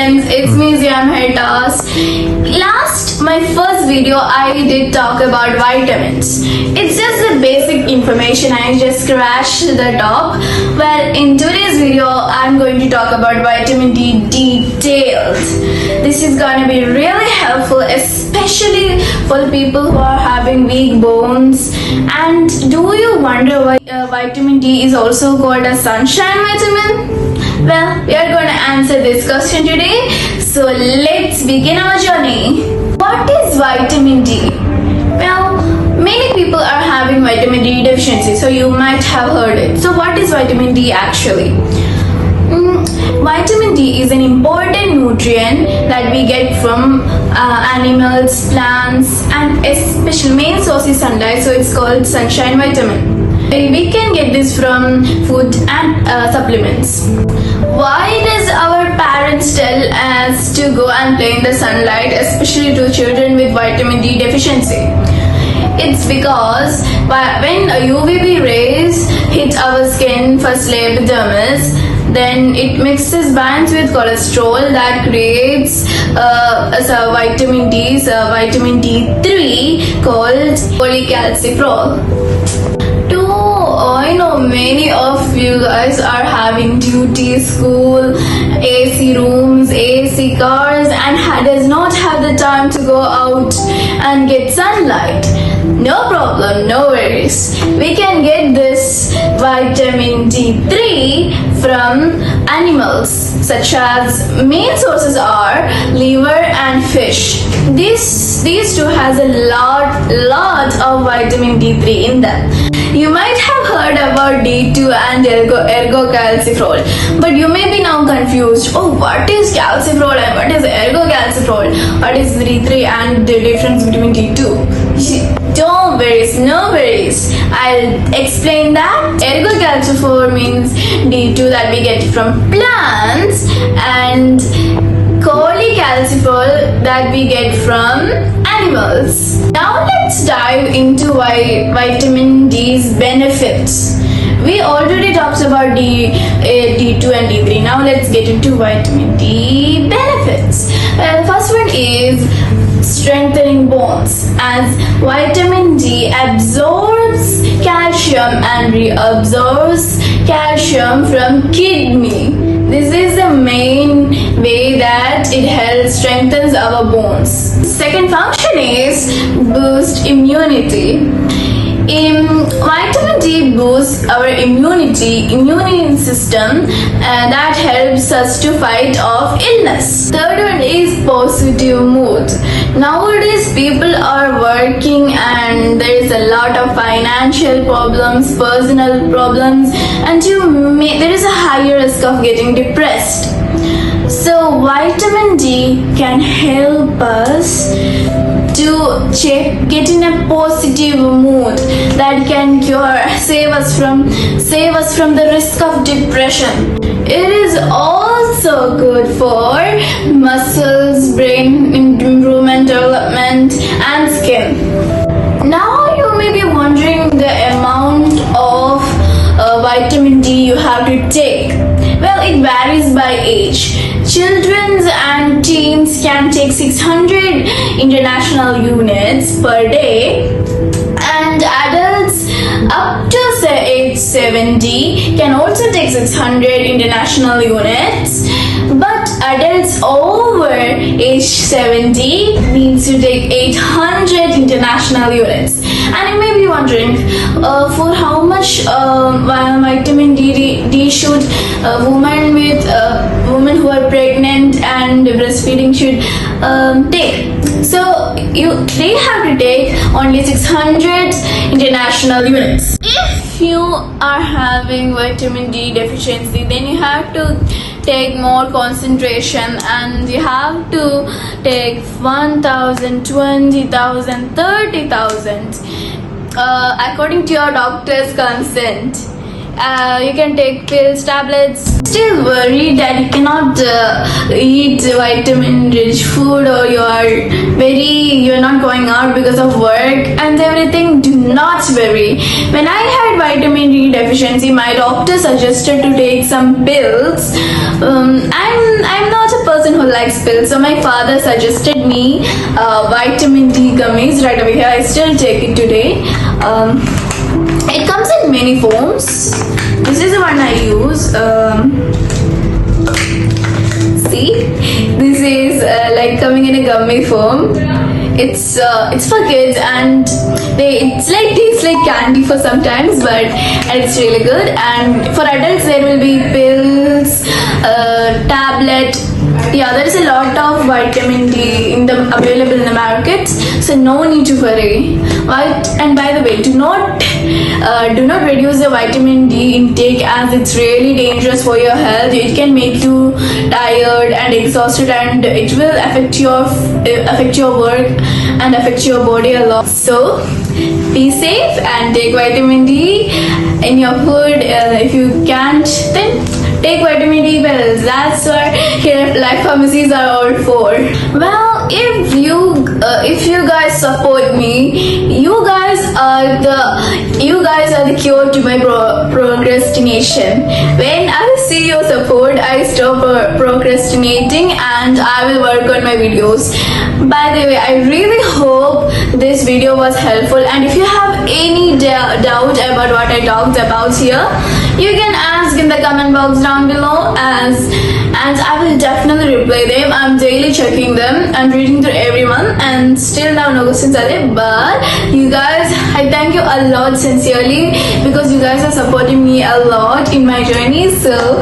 friends, it's me Zian Hertas. My first video I did talk about vitamins. It's just the basic information, I just scratched the top. Well, in today's video I'm going to talk about vitamin D detailed. This is gonna be really helpful, especially for the people who are having weak bones. And do you wonder why vitamin D is also called a sunshine vitamin? Well, we are going to answer this question today. So let's begin our journey. What is vitamin D? Well, many people are having vitamin D deficiency, so you might have heard it. So what is vitamin D actually? Vitamin D is an important nutrient that we get from animals, plants, and especially main source is sunlight, so it's called sunshine vitamin. We can get this from food and supplements. Why does our parents tell us to go and play in the sunlight, especially to children with vitamin D deficiency? It's because when UVB rays hit our skin, firstly epidermis, then it mixes bonds with cholesterol that creates vitamin D, vitamin D3 called cholecalciferol. I know many of you guys are having duty, school, AC rooms, AC cars, and does not have the time to go out and get sunlight. No problem, no worries. We can get this vitamin D3 from animals, such as main sources are liver and fish. These two has a lot of vitamin D3 in them. You might have heard about D2 and ergocalciferol, but you may be now confused. Oh, what is calciferol and what is ergocalciferol? What is D3 and the difference between D2? Don't worry, no worries. I'll explain that. Ergocalciferol means D2 that we get from plants, and cholecalciferol that we get from animals. Now let's dive into vitamin D's benefits. We already talked about D2 and D3. Now let's get into vitamin D benefits. The first one is strengthening bones, as vitamin D absorbs calcium and reabsorbs calcium from kidney. This is the main way that it helps strengthens our bones. Second function is boost immunity. Vitamin D boosts our immune system, that helps us to fight off illness. Third one is positive mood. Nowadays people are working and there is a lot of financial problems, personal problems, and there is a higher risk of getting depressed. So vitamin D can help us to get in a positive mood that can save us from the risk of depression. It is also good for muscles, brain improvement, development, and skin. Now you may be wondering the amount of vitamin D you have to take. Well, it varies by age. Children and teens can take 600 international units per day, and adults up to age 70 can also take 600 international units, but adults over age 70 needs to take 800 international units. And you may be wondering for how much vitamin D should women who are pregnant and breastfeeding should take. So they have to take only 600 international units. If you are having vitamin D deficiency, then you have to take more concentration, and you have to take 1,000, 20,000, 30,000 according to your doctor's consent. You can take pills, tablets. Still worried that you cannot eat vitamin rich food, or you're not going out because of work and everything? Do not worry. When I had vitamin D deficiency, my doctor suggested to take some pills. I'm not a person who likes pills, so my father suggested me vitamin D gummies right over here. I still take it today. It comes in many forms. This is the one I use. See, this is like coming in a gummy form. It's for kids, and it's like tastes like candy for sometimes, but it's really good. And for adults there will be pills, tablet. Yeah, there is a lot of vitamin D available in the market, so no need to worry. Right? And by the way, do not reduce the vitamin D intake, as it's really dangerous for your health. It can make you tired and exhausted, and it will affect your work and affect your body a lot. So be safe and take vitamin D in your food. If you can't, then take vitamin D pills. That's what here life pharmacies are all for. Well, if you guys support me, you guys are the cure to my procrastination. When I see your support, I stop procrastinating and I will work on my videos. By the way, I really hope this video was helpful, and if you have any doubt about what I talked about here, you can ask in the comment box down below, and I will definitely reply them. I'm daily checking them and reading through everyone, and still now no questions are there. But you guys, I thank you a lot sincerely, because you guys are supporting me a lot in my journey. So